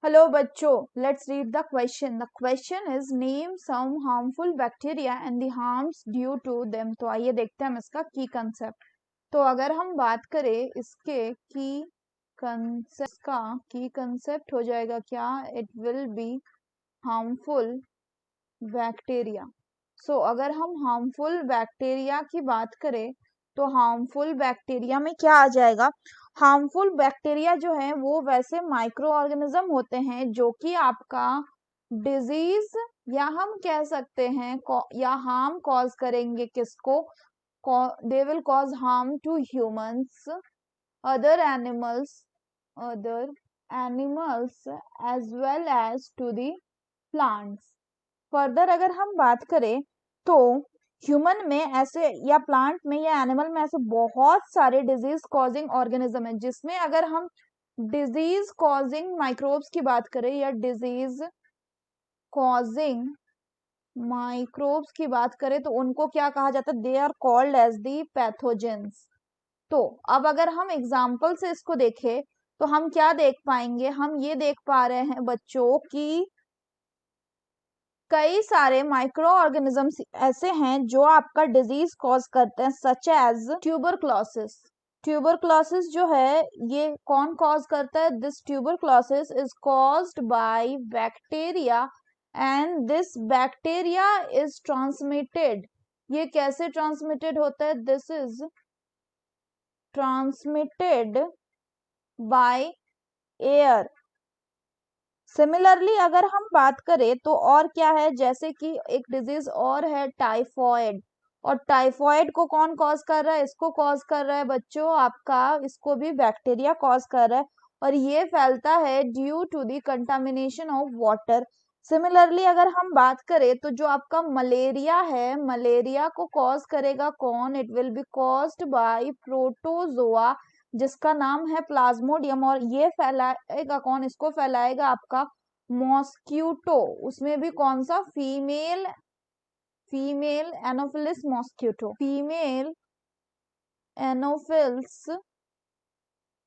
Hello बच्चों, let's read the question. The question is name some harmful bacteria and the harms due to them. तो आइए देखते हैं हम इसका की कंसेप्ट. तो अगर हम बात करें इसके की कंसेप्ट हो जाएगा क्या? It will be harmful bacteria. So अगर हम हार्मफुल बैक्टीरिया की बात करें तो हार्मफुल बैक्टीरिया में क्या आ जाएगा? हार्मफुल बैक्टीरिया जो है वो वैसे माइक्रो ऑर्गेनिज्म होते हैं जो कि आपका डिजीज या हम कह सकते हैं या हार्म कॉज करेंगे. किसको? They will cause harm to humans, other animals as well as to the plants. Further अगर हम बात करें तो ह्यूमन में ऐसे या प्लांट में या एनिमल में ऐसे बहुत सारे डिजीज कॉजिंग ऑर्गेनिज्म है जिसमें अगर हम डिजीज कॉजिंग माइक्रोब्स की बात करें या डिजीज कॉजिंग माइक्रोब्स की बात करें तो उनको क्या कहा जाता है? They are called as the pathogens. तो अब अगर हम एग्जाम्पल से इसको देखें तो हम क्या देख पाएंगे? हम ये देख पा रहे हैं बच्चों की कई सारे माइक्रो ऑर्गेनिजम्स ऐसे हैं जो आपका डिजीज कॉज करते हैं, सच एज ट्यूबरक्लोसिस. ट्यूबरक्लोसिस जो है ये कौन कॉज करता है? This tuberculosis is caused by bacteria and this bacteria is transmitted. ये कैसे ट्रांसमिटेड होता है? This is transmitted by air. Similarly अगर हम बात करें तो और क्या है, जैसे कि एक डिजीज और है टाइफॉइड. और टाइफॉइड को कौन कॉज कर रहा है? इसको कॉज कर रहा है बच्चों आपका, इसको भी बैक्टीरिया कॉज कर रहा है और ये फैलता है due to the contamination of water. Similarly अगर हम बात करें तो जो आपका मलेरिया है, मलेरिया को कॉज करेगा कौन? It will B caused by protozoa जिसका नाम है प्लाज्मोडियम. और ये फैलाएगा कौन? इसको फैलाएगा आपका मॉस्क्यूटो. उसमें भी कौन सा? Female Anopheles mosquito, female Anopheles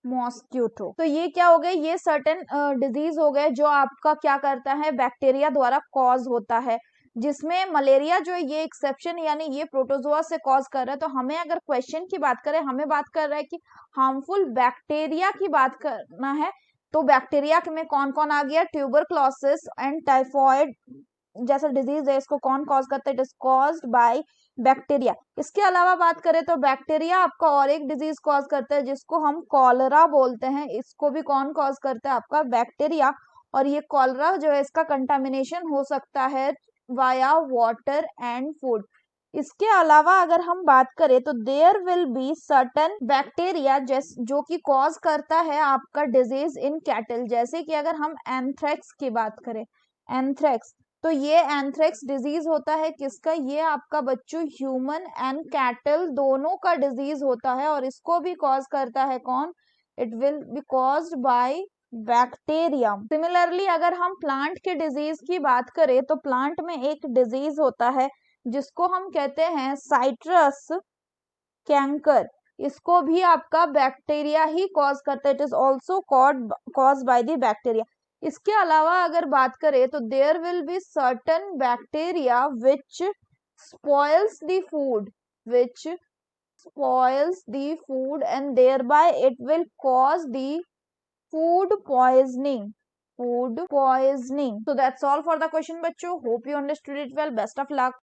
mosquito. तो ये क्या हो गए? ये सर्टेन डिजीज हो गए जो आपका क्या करता है? बैक्टीरिया द्वारा कॉज होता है, जिसमें मलेरिया जो है ये एक्सेप्शन, यानी ये प्रोटोजोआ से कॉज कर रहा है. तो हमें अगर क्वेश्चन की बात करें, हमें बात कर रहा है कि हार्मफुल बैक्टीरिया की बात करना है. तो बैक्टीरिया में कौन कौन आ गया? ट्यूबरक्लोसिस एंड टाइफॉइड जैसा डिजीज है, इसको कौन कॉज करता है? It is caused by bacteria. इसके अलावा बात करें तो बैक्टीरिया आपका और एक डिजीज कॉज करता है जिसको हम कॉलरा बोलते हैं. इसको भी कौन कॉज करता है? आपका बैक्टीरिया. और ये कॉलरा जो है इसका कंटामिनेशन हो सकता है वाया वाटर एंड फूड. इसके अलावा अगर हम बात करें तो there will be certain bacteria जो कि कॉज करता है आपका डिजीज इन कैटल. जैसे कि अगर हम एंथ्रेक्स की बात करें, एंथ्रेक्स, तो ये एंथ्रेक्स डिजीज होता है किसका? ये आपका बच्चों ह्यूमन एंड कैटल दोनों का डिजीज होता है और इसको भी कॉज करता है कौन? It will B caused by bacteria. Similarly अगर हम प्लांट के डिजीज की बात करें तो प्लांट में एक डिजीज होता है जिसको हम कहते हैं साइट्रस कैंकर. इसको भी आपका बैक्टीरिया ही कॉज करता है. It is also cause by the bacteria. इसके अलावा अगर बात करें तो there will be certain bacteria which spoils the food, and thereby it will cause the food poisoning. So that's all for the question बच्चों. Hope you understood it well. Best of luck.